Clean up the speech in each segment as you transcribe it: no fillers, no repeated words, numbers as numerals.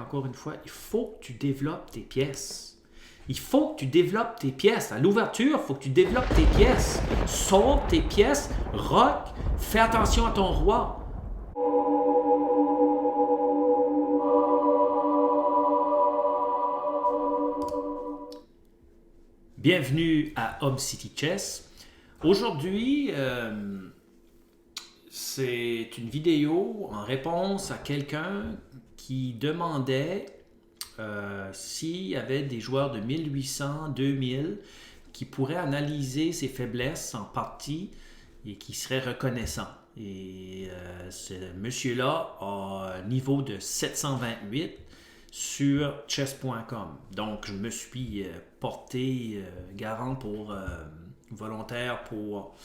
encore une fois, il faut que tu développes tes pièces. Il faut que tu développes tes pièces. À l'ouverture, il faut que tu développes tes pièces. Saute tes pièces, rock, fais attention à ton roi. Bienvenue à Hub City Chess. Aujourd'hui, c'est une vidéo en réponse à quelqu'un qui demandait s'il y avait des joueurs de 1800, 2000 qui pourraient analyser ses faiblesses en partie et qui seraient reconnaissants. Et ce monsieur-là a un niveau de 728 sur chess.com. Donc, je me suis porté garant volontaire pour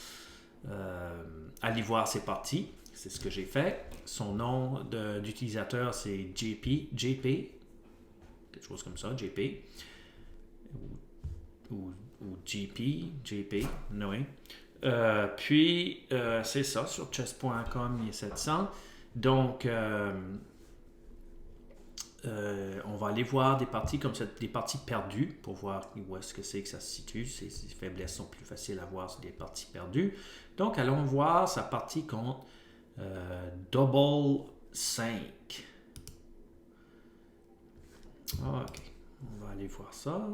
aller voir ses parties. C'est ce que j'ai fait. Son nom d'utilisateur, c'est JP, quelque chose comme ça, JP, ou JP, oui. Puis, c'est ça, sur chess.com, il est 700. Donc, on va aller voir des parties comme ça, des parties perdues pour voir où est-ce que c'est que ça se situe. Ces faiblesses sont plus faciles à voir sur des parties perdues. Donc, allons voir sa partie contre Double 5. Ok, on va aller voir ça.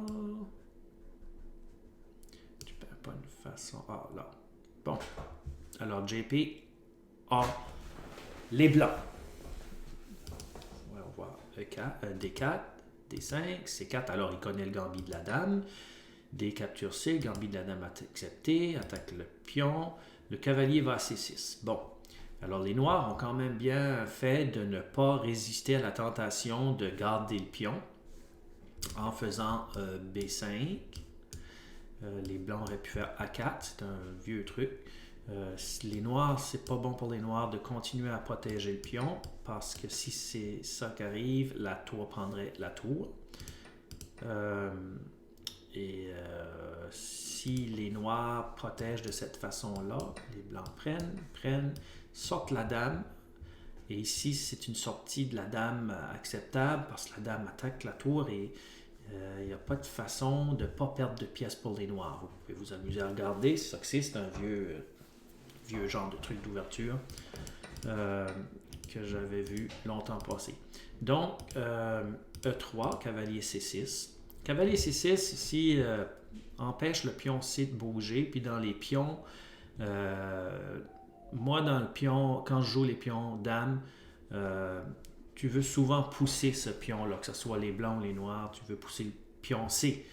Tu perds pas une façon. Ah, là. Bon. Alors, JP a les blancs. On va voir D4, D5, C4. Alors, il connaît le gambit de la dame. D capture C, le gambit de la dame accepté, attaque le pion. Le cavalier va à C6. Bon. Alors, les noirs ont quand même bien fait de ne pas résister à la tentation de garder le pion en faisant B5. Les blancs auraient pu faire A4, c'est un vieux truc. Les noirs, c'est pas bon pour les noirs de continuer à protéger le pion parce que si c'est ça qui arrive, la tour prendrait la tour. Si les noirs protègent de cette façon-là, les blancs prennent, sortent la dame. Et ici, c'est une sortie de la dame acceptable parce que la dame attaque la tour et il n'y a pas de façon de ne pas perdre de pièces pour les noirs. Vous pouvez vous amuser à regarder. C'est ça que c'est un vieux genre de truc d'ouverture que j'avais vu longtemps passé. Donc, E3, cavalier C6. Cavalier C6, ici, empêche le pion C de bouger. Puis dans les pions, moi, dans le pion, quand je joue les pions dame, tu veux souvent pousser ce pion-là, que ce soit les blancs ou les noirs, tu veux pousser le pion C.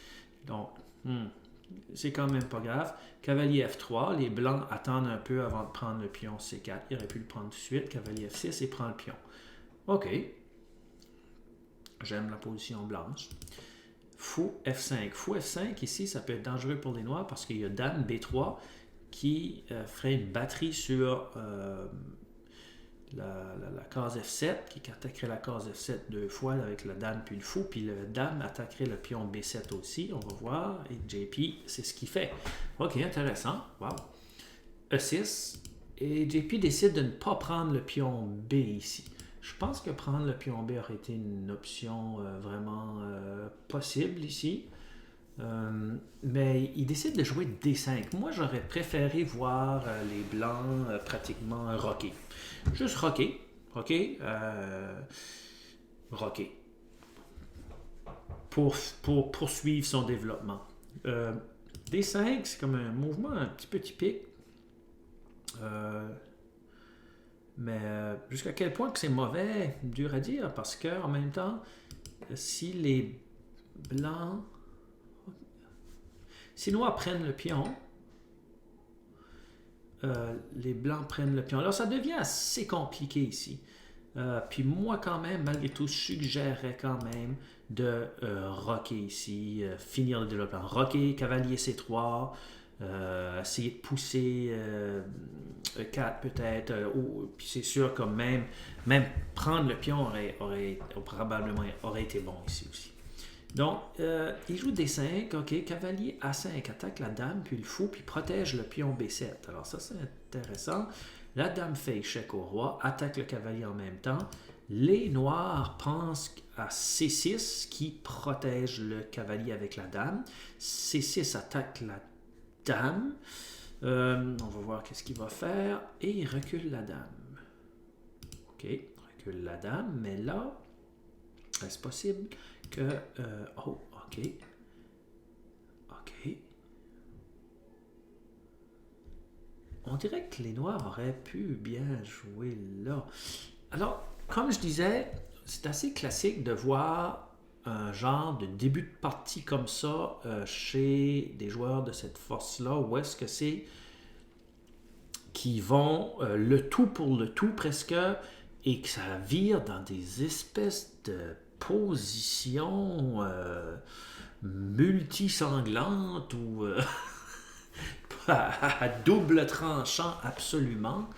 Donc, c'est quand même pas grave. Cavalier F3, les blancs attendent un peu avant de prendre le pion C4. Il aurait pu le prendre tout de suite. Cavalier F6 et prend le pion. OK. J'aime la position blanche. Fou F5. Fou F5, ici, ça peut être dangereux pour les noirs parce qu'il y a dame B3 qui ferait une batterie sur la case F7, qui attaquerait la case F7 deux fois avec la dame puis le fou, puis le dame attaquerait le pion B7 aussi, on va voir, et JP, c'est ce qu'il fait. Ok, intéressant, wow. E6, et JP décide de ne pas prendre le pion B ici. Je pense que prendre le pion B aurait été une option vraiment possible ici. Mais il décide de jouer D5. Moi, j'aurais préféré voir les blancs pratiquement rocker. Juste rocker. Pour poursuivre son développement. D5, c'est comme un mouvement un petit peu typique. Mais jusqu'à quel point que c'est mauvais, dur à dire, parce que en même temps, si les blancs... Si les noirs prennent le pion, les blancs prennent le pion. Alors, ça devient assez compliqué ici. Puis moi, quand même, malgré tout, je suggérerais quand même de rocker ici, finir le développement. Rocker, cavalier C3, essayer de pousser E4 peut-être. Puis c'est sûr que même prendre le pion probablement aurait été bon ici aussi. Donc, il joue D5, ok, cavalier A5, attaque la dame, puis le fou, puis protège le pion B7. Alors ça, c'est intéressant. La dame fait échec au roi, attaque le cavalier en même temps. Les noirs pensent à C6 qui protège le cavalier avec la dame. C6 attaque la dame. On va voir qu'est-ce qu'il va faire. Et il recule la dame. OK, recule la dame. Mais là, est-ce possible que... oh, OK. OK. On dirait que les noirs auraient pu bien jouer là. Alors, comme je disais, c'est assez classique de voir un genre de début de partie comme ça chez des joueurs de cette force-là, où est-ce que c'est qui vont le tout pour le tout presque, et que ça vire dans des espèces de positions multisanglantes ou à double tranchant absolument.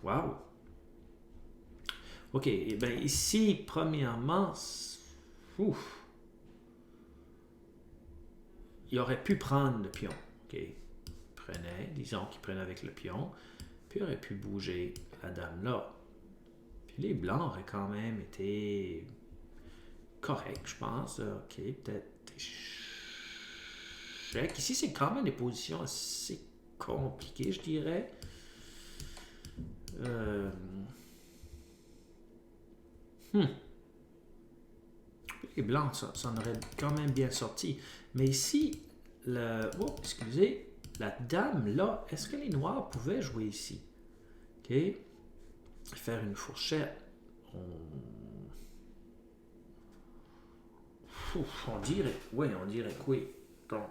Wow! OK, et bien ici, premièrement, ouf, il aurait pu prendre le pion. OK, disons qu'il prenait avec le pion, puis il aurait pu bouger la dame là. Puis les blancs auraient quand même été corrects, je pense. OK, peut-être échec. Ici, c'est quand même des positions assez compliquées, je dirais. Les blancs, ça en aurait quand même bien sorti. Mais ici, excusez, la dame là, est-ce que les noirs pouvaient jouer ici? OK. Faire une fourchette. On dirait que oui. Donc,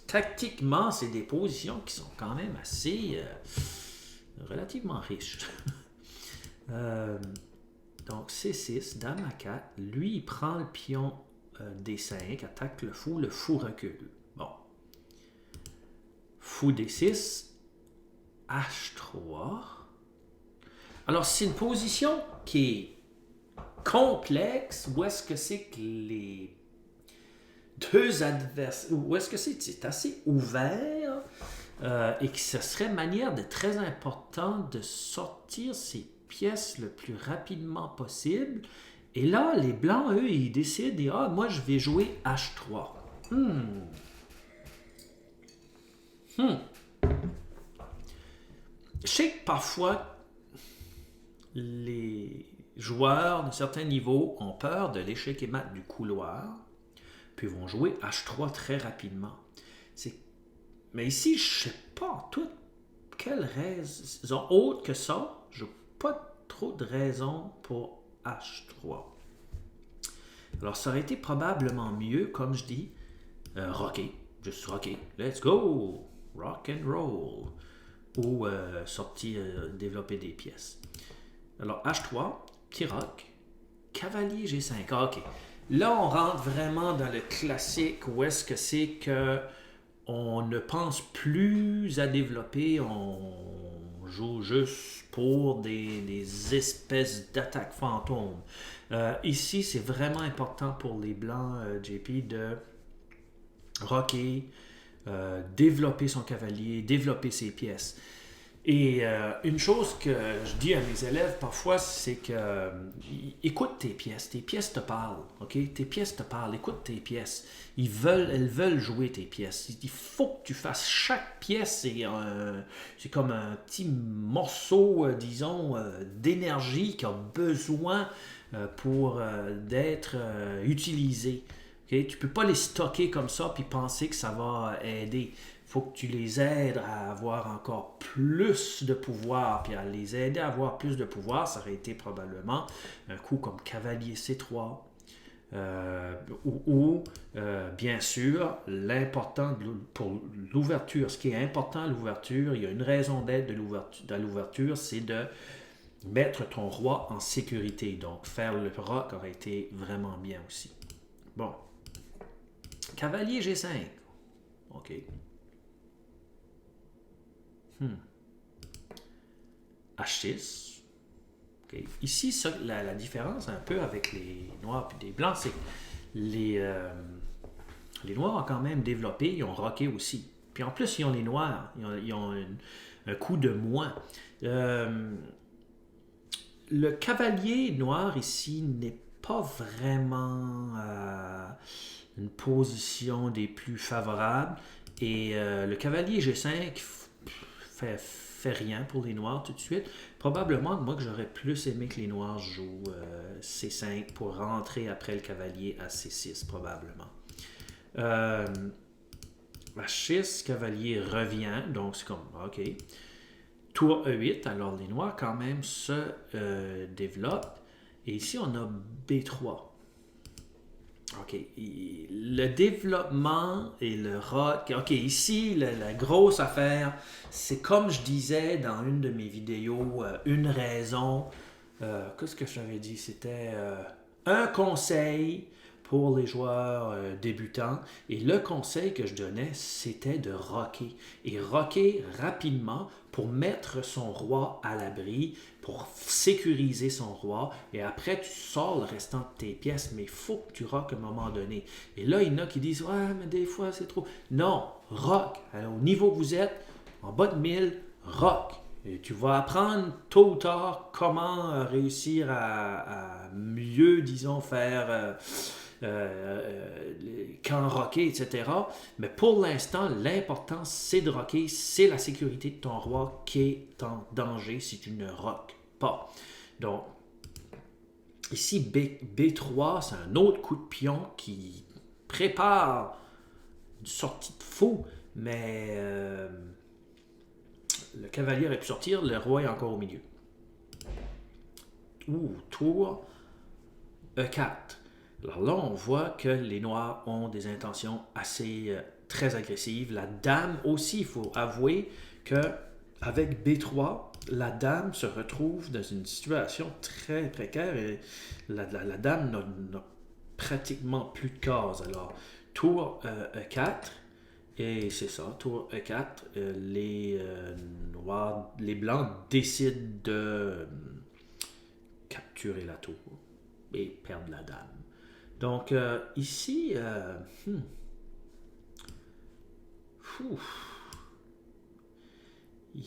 tactiquement, c'est des positions qui sont quand même assez relativement riches. Donc, C6, dame à 4. Lui, il prend le pion D5, attaque le fou recule. Bon. Fou D6, H3. Alors, c'est une position qui est complexe. Où est-ce que c'est que les deux adversaires... Où est-ce que c'est assez ouvert et que ce serait manière de très important de sortir ces pièces le plus rapidement possible. Et là, les blancs, eux, ils décident, moi, je vais jouer H3. Je sais que parfois, les joueurs de certains niveaux ont peur de l'échec et mat du couloir, puis vont jouer H3 très rapidement. Mais ici, je ne sais pas tout quelle raison autre que ça. Je n'ai pas trop de raisons pour H3. Alors, ça aurait été probablement mieux, comme je dis, rocker, juste rocker, let's go, rock and roll, ou développer des pièces. Alors, H3, petit rock, cavalier G5, OK. Là, on rentre vraiment dans le classique, où est-ce que c'est que on ne pense plus à développer, on joue juste pour des espèces d'attaques fantômes. Ici, c'est vraiment important pour les blancs, JP, de rocker, développer son cavalier, développer ses pièces. Et une chose que je dis à mes élèves parfois, c'est que écoute tes pièces te parlent, ok? Tes pièces te parlent, écoute tes pièces. Elles veulent jouer tes pièces. Il faut que tu fasses chaque pièce, c'est comme un petit morceau, disons, d'énergie qui a besoin pour d'être utilisé. Okay? Tu ne peux pas les stocker comme ça puis penser que ça va aider. Il faut que tu les aides à avoir encore plus de pouvoir. Puis à les aider à avoir plus de pouvoir, ça aurait été probablement un coup comme cavalier C3. Bien sûr, l'important pour l'ouverture, ce qui est important à l'ouverture, il y a une raison d'être de l'ouverture, c'est de mettre ton roi en sécurité. Donc, faire le roc aurait été vraiment bien aussi. Bon. Cavalier G5. OK. H6. Okay. Ici, la différence un peu avec les noirs et les blancs, c'est que les noirs ont quand même développé, ils ont rocké aussi. Puis en plus, ils ont les noirs, ils ont un coup de moins. le cavalier noir ici n'est pas vraiment une position des plus favorables. Et le cavalier G5 fait rien pour les noirs tout de suite. Probablement moi que j'aurais plus aimé que les noirs jouent C5 pour rentrer après le cavalier à C6 probablement. H6, cavalier revient, donc c'est comme ok. Tour E8, alors les noirs quand même se développent. Et ici on a B3. OK. Le développement et le rock. OK, ici, la grosse affaire, c'est comme je disais dans une de mes vidéos, une raison. Qu'est-ce que j'avais dit? C'était un conseil pour les joueurs débutants. Et le conseil que je donnais, c'était de rocker. Et rocker rapidement pour mettre son roi à l'abri, pour sécuriser son roi. Et après, tu sors le restant de tes pièces, mais il faut que tu rock à un moment donné. Et là, il y en a qui disent « Ouais, mais des fois, c'est trop. » Non, rock. Alors, au niveau que vous êtes, en bas de 1000, rock. Et tu vas apprendre tôt ou tard comment réussir à mieux, disons, faire quand rocker, etc. Mais pour l'instant, l'important, c'est de rocker, c'est la sécurité de ton roi qui est en danger si tu ne rock pas. Donc, ici, B3, c'est un autre coup de pion qui prépare une sortie de fou, mais le cavalier aurait pu sortir, le roi est encore au milieu. Tour E4. Alors là, on voit que les noirs ont des intentions assez très agressives. La dame aussi, il faut avouer qu'avec B3, la dame se retrouve dans une situation très précaire et la dame n'a pratiquement plus de cases. Alors, tour E4, et c'est ça, tour E4, les blancs décident de capturer la tour et perdre la dame. Donc, ici, il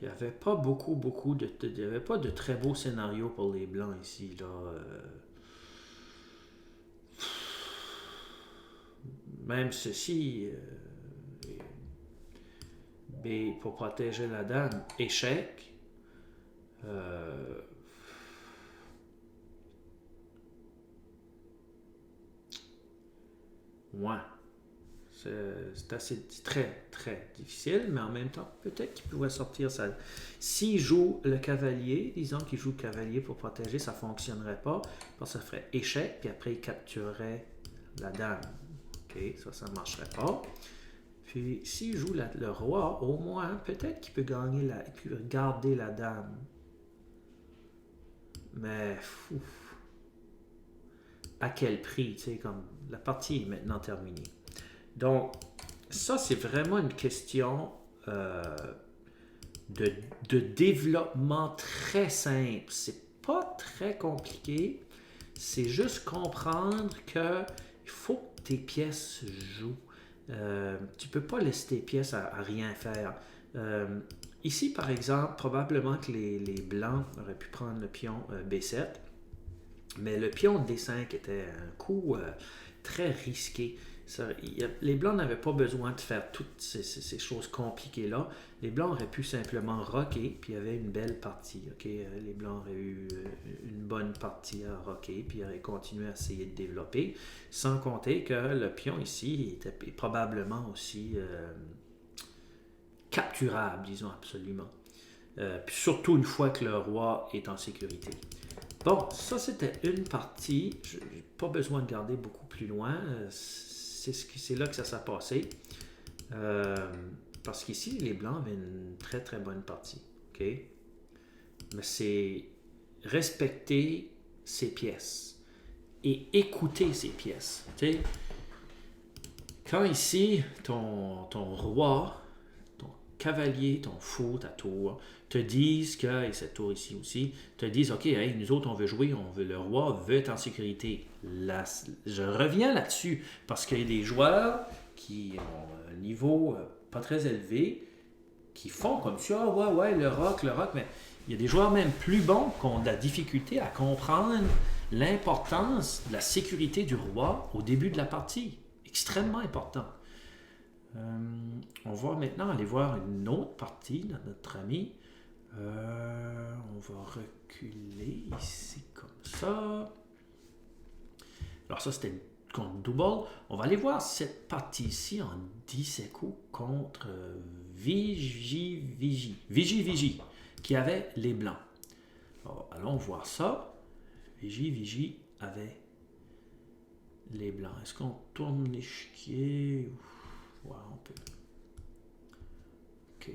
n'y avait pas beaucoup il n'y avait pas de très beaux scénarios pour les blancs ici, là. Même ceci, B pour protéger la dame, échec. Ouais. C'est très, très difficile, mais en même temps, peut-être qu'il pouvait sortir ça. S'il joue le cavalier, disons qu'il joue le cavalier pour protéger, ça ne fonctionnerait pas, parce que ça ferait échec, puis après il capturerait la dame. OK, ça ne marcherait pas. Puis s'il joue le roi, au moins, peut-être qu'il peut garder la dame. Mais, à quel prix, tu sais, comme la partie est maintenant terminée. Donc, ça, c'est vraiment une question de développement très simple. C'est pas très compliqué. C'est juste comprendre que il faut que tes pièces jouent. Tu peux pas laisser tes pièces à rien faire. Ici, par exemple, probablement que les blancs auraient pu prendre le pion B7. Mais le pion D5 était un coup très risqué. Les blancs n'avaient pas besoin de faire toutes ces choses compliquées-là. Les blancs auraient pu simplement rocker, puis il y avait une belle partie. Okay? Les blancs auraient eu une bonne partie à rocker, puis auraient continué à essayer de développer. Sans compter que le pion ici était probablement aussi capturable, disons absolument. Puis surtout une fois que le roi est en sécurité. Bon, ça c'était une partie. Je n'ai pas besoin de garder beaucoup plus loin. C'est là que ça s'est passé. Parce qu'ici, les blancs avaient une très très bonne partie. Okay? Mais c'est respecter ses pièces et écouter ses pièces. Okay? Quand ici, ton roi, ton cavalier, ton fou, ta tour, te disent que, et cette tour ici aussi, te disent, OK, hey, nous autres, on veut jouer, le roi veut être en sécurité. Là, je reviens là-dessus, parce qu'il y a des joueurs qui ont un niveau pas très élevé, qui font comme ça, ouais, le rock, mais Il y a des joueurs même plus bons qui ont de la difficulté à comprendre l'importance de la sécurité du roi au début de la partie. Extrêmement important. On va maintenant aller voir une autre partie de notre ami. On va reculer ici comme ça. Alors ça, c'était contre double. On va aller voir cette partie ici en 10 coups contre Vigie, qui avait les blancs. Alors, allons voir ça. Vigie avait les blancs. Est-ce qu'on tourne l'échiquier? Ouais, on peut. OK.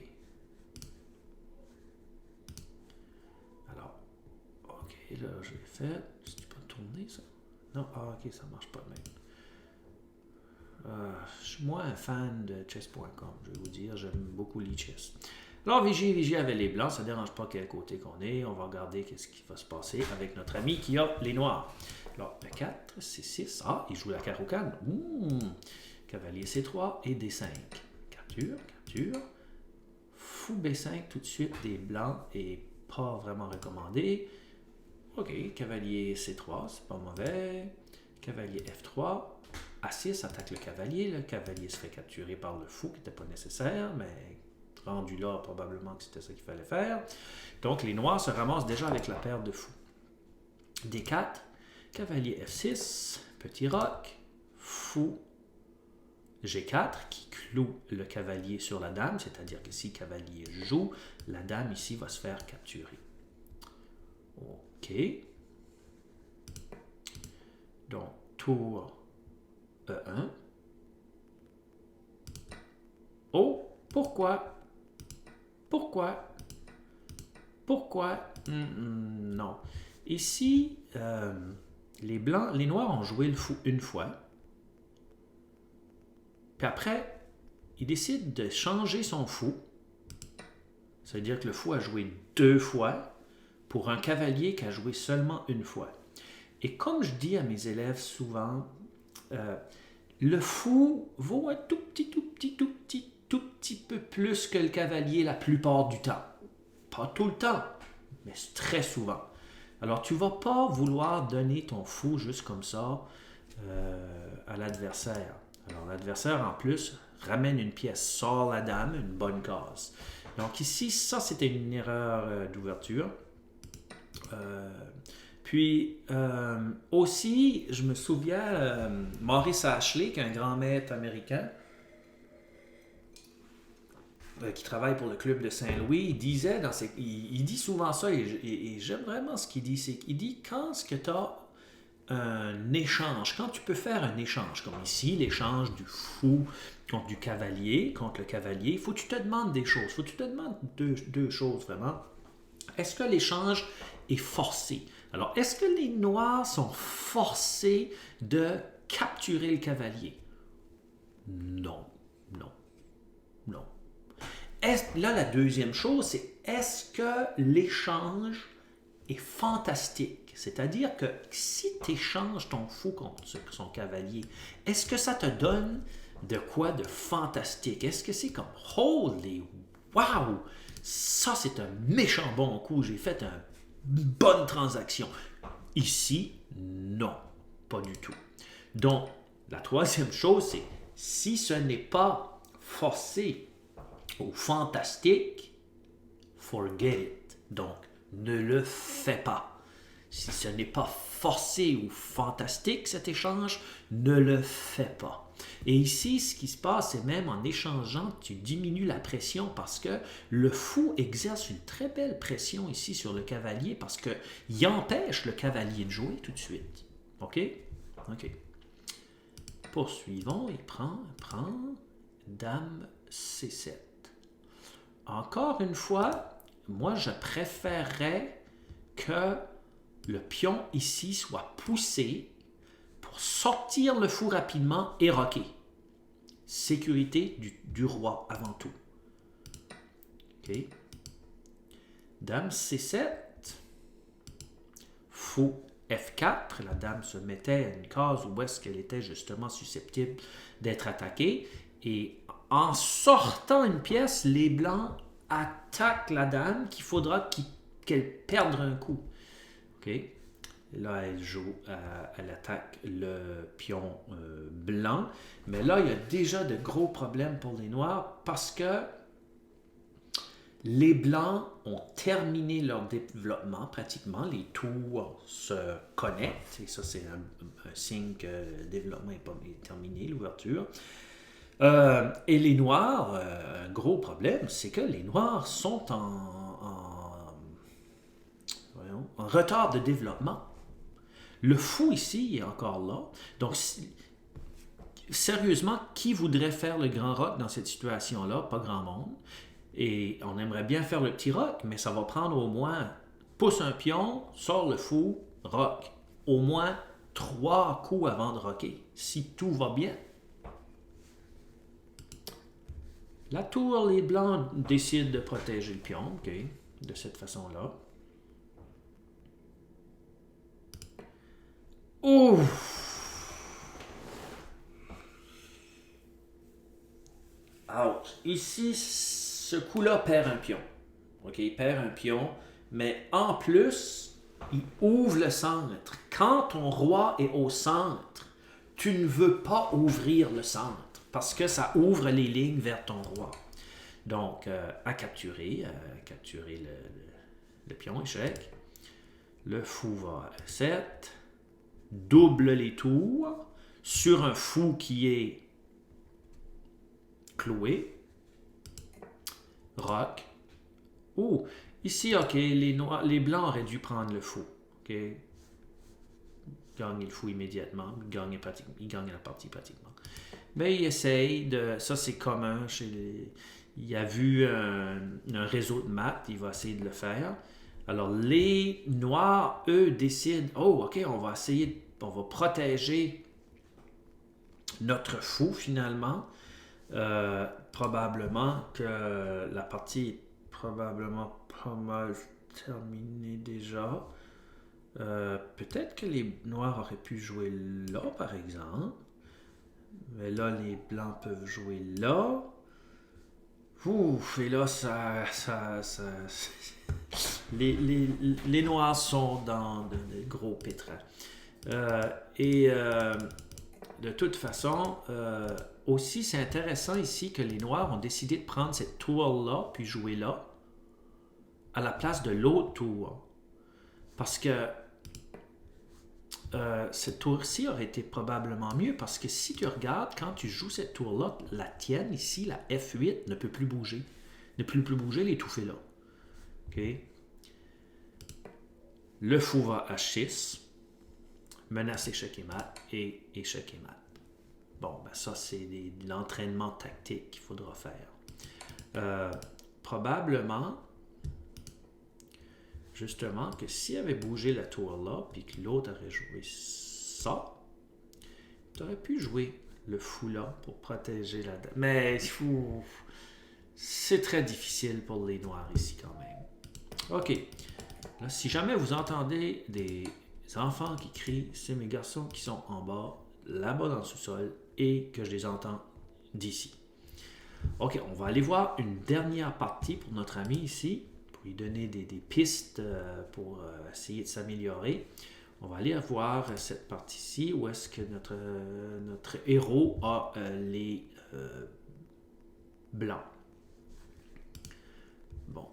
Alors, OK, là, je l'ai fait. Tu peux tourner ça? Non, OK, ça marche pas de même. Je suis moins un fan de chess.com, je vais vous dire. J'aime beaucoup l'e-chess. Alors, Vigie avait les blancs. Ça ne dérange pas quel côté qu'on est. On va regarder qu'est-ce qui va se passer avec notre ami qui a les noirs. Alors, le 4, C6. Ah, il joue la carreau canne. Cavalier C3 et D5. Capture. Fou B5 tout de suite des blancs et pas vraiment recommandé. OK, cavalier C3, c'est pas mauvais. Cavalier F3. A6 attaque le cavalier se fait capturer par le fou qui n'était pas nécessaire, mais rendu là, probablement que c'était ça qu'il fallait faire. Donc les noirs se ramassent déjà avec la paire de fous. D4, cavalier F6, petit roc, fou G4 qui cloue le cavalier sur la dame, c'est-à-dire que si le cavalier joue, la dame ici va se faire capturer. OK. Donc, tour E1. Oh, pourquoi? Non. Ici, les noirs ont joué le fou une fois. Puis après, il décide de changer son fou. Ça veut dire que le fou a joué 2 fois pour un cavalier qui a joué seulement une fois. Et comme je dis à mes élèves souvent, le fou vaut un tout petit peu plus que le cavalier la plupart du temps. Pas tout le temps, mais très souvent. Alors, tu ne vas pas vouloir donner ton fou juste comme ça à l'adversaire. Alors, l'adversaire, en plus, ramène une pièce, sort la dame, une bonne case. Donc ici, ça, c'était une erreur d'ouverture. Puis, aussi, je me souviens, Maurice Ashley, qui est un grand maître américain, qui travaille pour le club de Saint-Louis, il disait, il dit souvent ça, et j'aime vraiment ce qu'il dit, c'est qu'il dit, quand tu as un échange, quand tu peux faire un échange, comme ici, l'échange du fou contre du cavalier, contre le cavalier, il faut que tu te demandes des choses, il faut que tu te demandes deux choses vraiment. Est-ce que l'échange est forcé? Alors, est-ce que les noirs sont forcés de capturer le cavalier? Non. Là, la deuxième chose, c'est est-ce que l'échange est fantastique? C'est-à-dire que si tu échanges ton fou contre son cavalier, est-ce que ça te donne de quoi de fantastique? Est-ce que c'est comme « Holy wow! Ça, c'est un méchant bon coup. J'ai fait une bonne transaction. » Ici, non, pas du tout. Donc, la troisième chose, c'est si ce n'est pas forcé ou fantastique, forget it. Donc, ne le fais pas. Si ce n'est pas forcé ou fantastique cet échange, ne le fais pas. Et ici, ce qui se passe, c'est même en échangeant, tu diminues la pression parce que le fou exerce une très belle pression ici sur le cavalier parce qu'il empêche le cavalier de jouer tout de suite. OK? OK. Poursuivons. Il prend Dame C7. Encore une fois, moi, je préférerais que le pion ici soit poussé pour sortir le fou rapidement et roquer. Sécurité du roi avant tout. OK. Dame C7. Fou F4. La dame se mettait à une case où est-ce qu'elle était justement susceptible d'être attaquée. Et en sortant une pièce, les blancs attaquent la dame qu'il faudra qu'ils qu'elle perde un coup. OK? Là, elle joue, elle attaque le pion blanc. Mais là, il y a déjà de gros problèmes pour les noirs parce que les blancs ont terminé leur développement pratiquement. Les tours se connectent. Et ça, c'est un signe que le développement est terminé, l'ouverture. Et les noirs, un gros problème, c'est que les noirs sont en retard de développement. Le fou ici est encore là. Donc, sérieusement, qui voudrait faire le grand roc dans cette situation-là? Pas grand monde. Et on aimerait bien faire le petit roc, mais ça va prendre au moins pousse un pion, sort le fou, roc. Au moins 3 coups avant de rocker, si tout va bien. La tour, les blancs décident de protéger le pion, OK, de cette façon-là. Ouf! Ouch! Ici, ce coup-là perd un pion. OK, il perd un pion, mais en plus, il ouvre le centre. Quand ton roi est au centre, tu ne veux pas ouvrir le centre parce que ça ouvre les lignes vers ton roi. Donc, à capturer le pion, échec. Le fou va à 7. Double les tours sur un fou qui est cloué. Roc. Oh, ici, OK, les blancs auraient dû prendre le fou. OK. Gagner le fou immédiatement. Il gagne la partie pratiquement. Mais il essaye de... Ça, c'est commun chez les... Il a vu un réseau de maths, il va essayer de le faire. Alors, les noirs, eux, décident, oh, OK, on va protéger notre fou, finalement. Probablement que la partie est probablement pas mal terminée déjà. Peut-être que les noirs auraient pu jouer là, par exemple. Mais là, les blancs peuvent jouer là. Ouf, et là, les noirs sont dans de gros pétrins. De toute façon, aussi, c'est intéressant ici que les noirs ont décidé de prendre cette tour-là, puis jouer là, à la place de l'autre tour. Parce que cette tour-ci aurait été probablement mieux, parce que si tu regardes, quand tu joues cette tour-là, la tienne ici, la F8, ne peut plus bouger. Ne peut plus bouger, elle est étouffée là. OK? Le fou va H6, menace échec et mat, et échec et mat. Bon, ben ça, c'est de l'entraînement tactique qu'il faudra faire. Probablement, justement, que s'il avait bougé la tour là, puis que l'autre aurait joué ça, tu aurais pu jouer le fou là pour protéger la dame. Mais c'est très difficile pour les noirs ici quand même. OK. Là, si jamais vous entendez des enfants qui crient, c'est mes garçons qui sont en bas, là-bas dans le sous-sol, et que je les entends d'ici. OK, on va aller voir une dernière partie pour notre ami ici, pour lui donner des pistes pour essayer de s'améliorer. On va aller voir cette partie-ci où est-ce que notre héros a les blancs. Bon.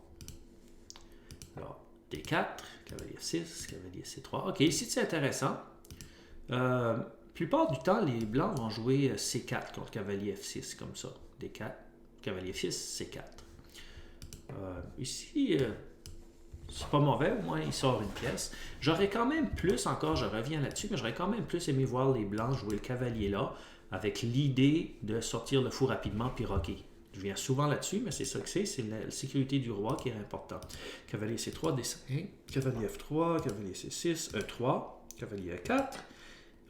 Alors, D4, cavalier 6, cavalier C3. OK, ici c'est intéressant. La plupart du temps, les blancs vont jouer C4 contre cavalier F6, comme ça. D4, cavalier F6, C4. Ici, c'est pas mauvais, au moins il sort une pièce. J'aurais quand même plus, encore, je reviens là-dessus, mais j'aurais quand même plus aimé voir les blancs jouer le cavalier là, avec l'idée de sortir le fou rapidement puis rocker. Je viens souvent là-dessus, mais c'est ça que c'est la sécurité du roi qui est important. Cavalier C3, D5, cavalier F3, cavalier C6, E3, cavalier E4.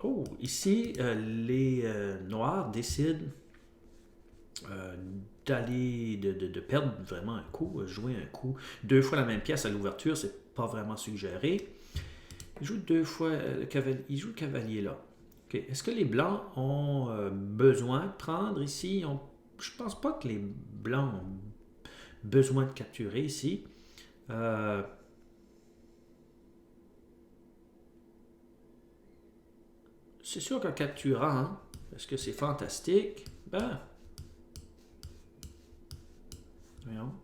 Oh, ici, les noirs décident de perdre vraiment un coup, jouer un coup. 2 fois la même pièce à l'ouverture, c'est pas vraiment suggéré. Il joue 2 fois le cavalier. Il joue le cavalier là. Okay. Est-ce que les blancs ont besoin de prendre ici? Je pense pas que les blancs ont besoin de capturer ici. c'est sûr qu'en capturant, parce que c'est fantastique, ben, voyons,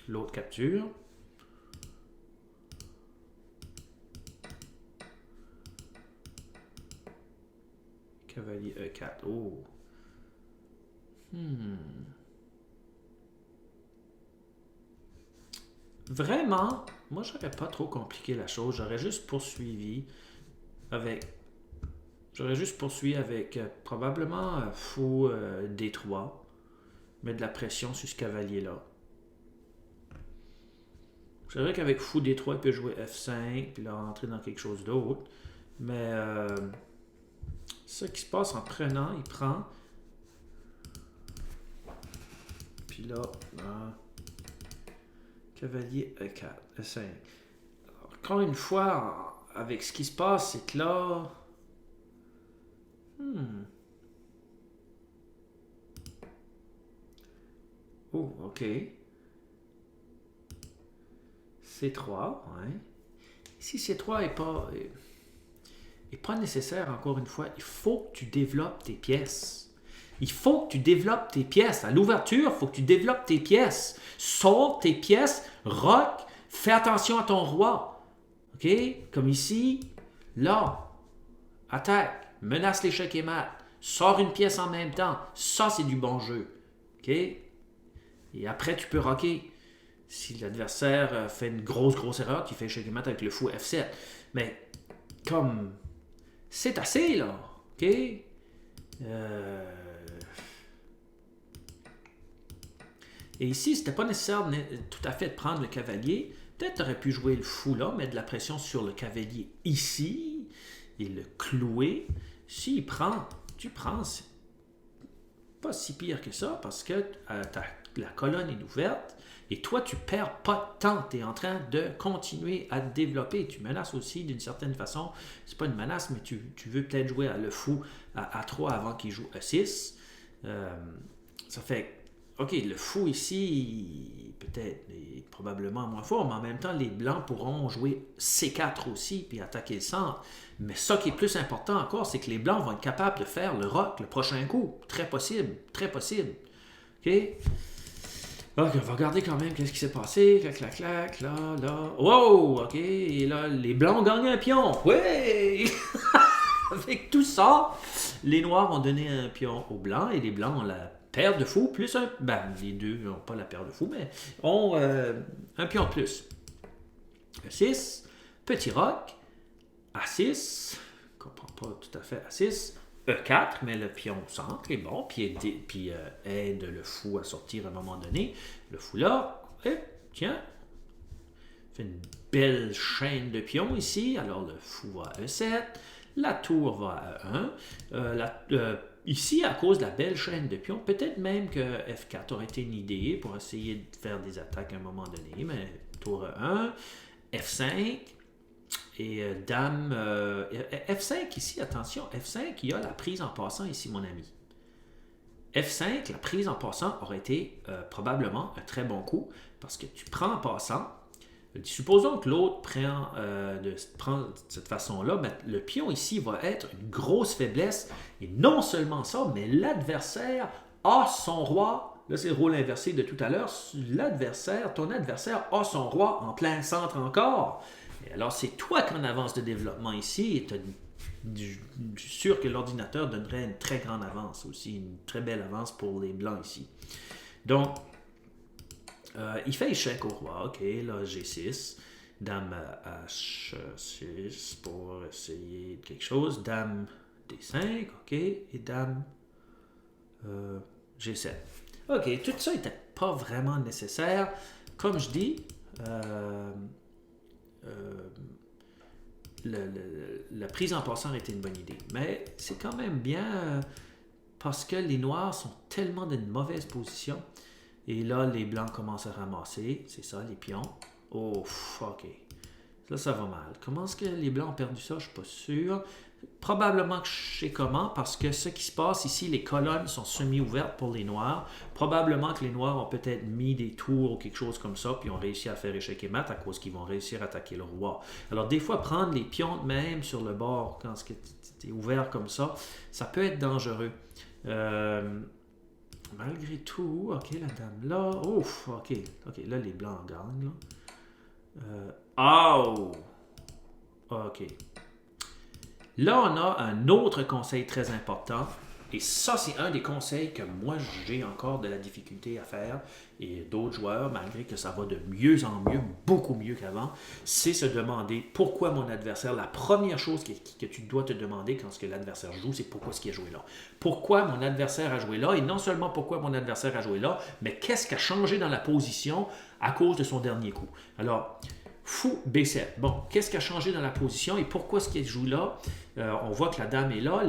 l'autre capture. Cavalier E4, oh. Vraiment, moi, j'aurais pas trop compliqué la chose. J'aurais juste poursuivi avec... probablement fou D3. Mettre de la pression sur ce cavalier-là. C'est vrai qu'avec fou D3, il peut jouer F5, puis là, rentrer dans quelque chose d'autre. Mais ce qui se passe en prenant, il prend. Puis là, cavalier E4, E5. Alors, encore une fois, avec ce qui se passe, c'est que là... Oh, ok. C3, ouais. Si C3 n'est pas nécessaire, encore une fois, il faut que tu développes tes pièces. Il faut que tu développes tes pièces. À l'ouverture, il faut que tu développes tes pièces. Sors tes pièces, rock, fais attention à ton roi. OK? Comme ici, là, attaque, menace l'échec et mat, sors une pièce en même temps. Ça, c'est du bon jeu. OK? Et après, tu peux rocker. Si l'adversaire fait une grosse erreur, tu fais échec et mat avec le fou F7. Mais, comme, c'est assez, là. OK? Et ici, c'était pas nécessaire tout à fait de prendre le cavalier. Peut-être tu aurais pu jouer le fou là, mettre de la pression sur le cavalier ici et le clouer. S'il prend, tu prends. C'est pas si pire que ça parce que la colonne est ouverte et toi, tu perds pas de temps. Tu es en train de continuer à te développer. Tu menaces aussi d'une certaine façon. C'est pas une menace, mais tu veux peut-être jouer le fou à A3 avant qu'il joue A6. Ça fait... OK, le fou ici, peut-être, est probablement moins fort, mais en même temps, les blancs pourront jouer C4 aussi, puis attaquer le centre. Mais ça qui est plus important encore, c'est que les blancs vont être capables de faire le rock le prochain coup. Très possible, très possible. OK? OK, on va regarder quand même qu'est-ce qui s'est passé. Clac, clac, clac, là, là. Wow! OK, et là, les blancs ont gagné un pion. Ouais! Avec tout ça, les noirs ont donné un pion aux blancs, et les blancs ont la paire de fou, plus un... Ben, les deux n'ont pas la paire de fou, mais ont un pion de plus. E6, petit roc, A6, je comprends pas tout à fait A6, E4, mais le pion au centre est bon, puis aide le fou à sortir à un moment donné. Le fou là, tiens, fait une belle chaîne de pions ici, alors le fou va à E7, la tour va à E1, ici, à cause de la belle chaîne de pions, peut-être même que F4 aurait été une idée pour essayer de faire des attaques à un moment donné, mais tour 1, F5 et dame... F5 ici, attention, F5, il y a la prise en passant ici, mon ami. F5, la prise en passant aurait été probablement un très bon coup, parce que tu prends en passant. Supposons que l'autre prend de cette façon-là, ben, le pion ici va être une grosse faiblesse. Et non seulement ça, mais l'adversaire a son roi. Là, c'est le rôle inversé de tout à l'heure. Ton adversaire a son roi en plein centre encore. Et alors, c'est toi qui as une avance de développement ici. Et je suis sûr que l'ordinateur donnerait une très grande avance aussi, une très belle avance pour les blancs ici. Donc, il fait échec au roi, ok, là G6, dame H6 pour essayer quelque chose, dame D5, ok, et dame G7. Ok, tout ça n'était pas vraiment nécessaire. Comme je dis, la prise en passant a été une bonne idée, mais c'est quand même bien parce que les noirs sont tellement dans une mauvaise position. Et là, les blancs commencent à ramasser. C'est ça, les pions. Oh, ok. Ça va mal. Comment est-ce que les Blancs ont perdu ça? Je ne suis pas sûr. Probablement que je sais comment, parce que ce qui se passe ici, les colonnes sont semi-ouvertes pour les Noirs. Probablement que les Noirs ont peut-être mis des tours ou quelque chose comme ça, puis ont réussi à faire échec et mat à cause qu'ils vont réussir à attaquer le roi. Alors des fois, prendre les pions même sur le bord, quand c'est ouvert comme ça peut être dangereux. Malgré tout, ok, la dame là, ouf, ok, là les Blancs gagnent. Oh! Ok. Là, on a un autre conseil très important. Et ça, c'est un des conseils que moi, j'ai encore de la difficulté à faire. Et d'autres joueurs, malgré que ça va de mieux en mieux, beaucoup mieux qu'avant, c'est se demander pourquoi mon adversaire. La première chose que tu dois te demander quand l'adversaire joue, c'est pourquoi est-ce qu'il a joué là. Pourquoi mon adversaire a joué là, et non seulement pourquoi mon adversaire a joué là, mais qu'est-ce qui a changé dans la position à cause de son dernier coup. Alors, fou B7. Bon, qu'est-ce qui a changé dans la position et pourquoi est-ce qu'il joue là? On voit que la dame est là.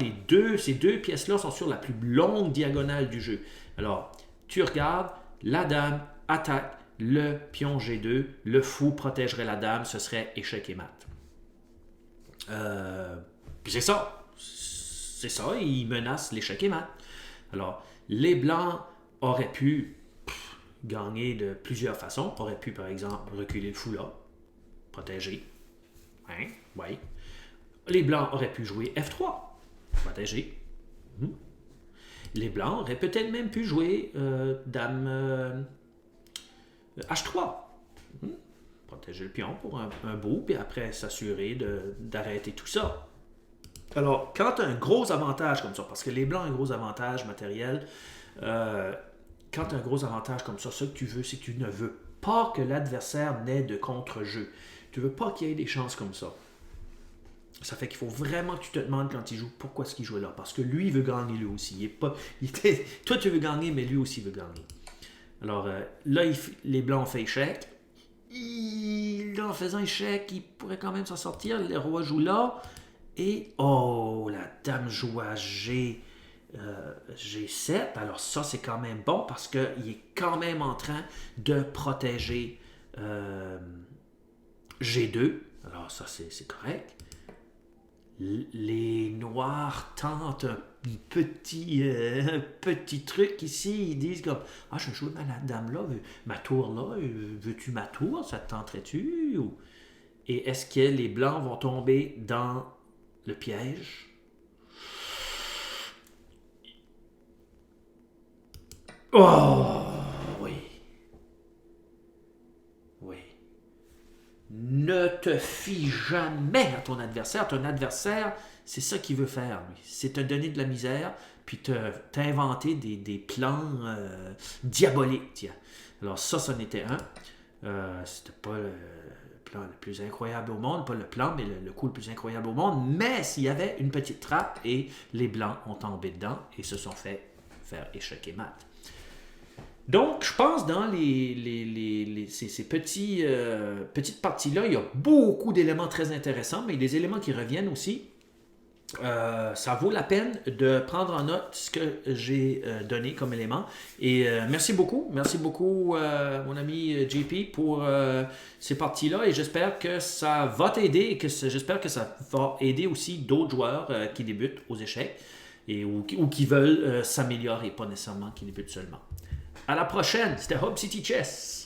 Ces deux pièces-là sont sur la plus longue diagonale du jeu. Alors, tu regardes, la dame attaque le pion G2. Le fou protégerait la dame, ce serait échec et mat. Puis c'est ça. C'est ça, il menace l'échec et mat. Alors, les Blancs auraient pu gagner de plusieurs façons. Auraient pu, par exemple, reculer le fou là. Protégé. Hein? Oui. Les Blancs auraient pu jouer F3. Protégé. Les Blancs auraient peut-être même pu jouer Dame H3. Protéger le pion pour un bout, puis après s'assurer d'arrêter tout ça. Alors, quand tu as un gros avantage comme ça, parce que les Blancs ont un gros avantage matériel, quand tu as un gros avantage comme ça, ce que tu veux, c'est que tu ne veux pas que l'adversaire n'ait de contre-jeu. Tu ne veux pas qu'il y ait des chances comme ça. Ça fait qu'il faut vraiment que tu te demandes quand il joue pourquoi est-ce qu'il joue là. Parce que lui, il veut gagner lui aussi. Toi, tu veux gagner, mais lui aussi veut gagner. Alors là, les Blancs ont fait échec. Là, en faisant échec, il pourrait quand même s'en sortir. Le roi joue là. Et, la dame joue à G7. Alors ça, c'est quand même bon parce qu'il est quand même en train de protéger G2. Alors ça, c'est correct. Les Noirs tentent un petit truc ici. Ils disent comme « Ah, je joue ma dame là, ma tour là, veux-tu ma tour? Ça te tenterait-tu? » Et est-ce que les Blancs vont tomber dans le piège? Oh! Ne te fie jamais à ton adversaire. Ton adversaire, c'est ça qu'il veut faire, lui. C'est te donner de la misère, puis t'inventer des plans diaboliques. Tiens. Alors ça en était un. C'était pas le plan le plus incroyable au monde, pas le plan, mais le coup le plus incroyable au monde. Mais s'il y avait une petite trappe, et les Blancs ont tombé dedans et se sont fait faire échec et mat. Donc, je pense dans ces petites parties-là, il y a beaucoup d'éléments très intéressants, mais des éléments qui reviennent aussi. Ça vaut la peine de prendre en note ce que j'ai donné comme élément. Et merci beaucoup, mon ami JP, pour ces parties-là. Et j'espère que ça va t'aider et j'espère que ça va aider aussi d'autres joueurs qui débutent aux échecs ou qui veulent s'améliorer, pas nécessairement qui débutent seulement. À la prochaine, c'était Hub City Chess.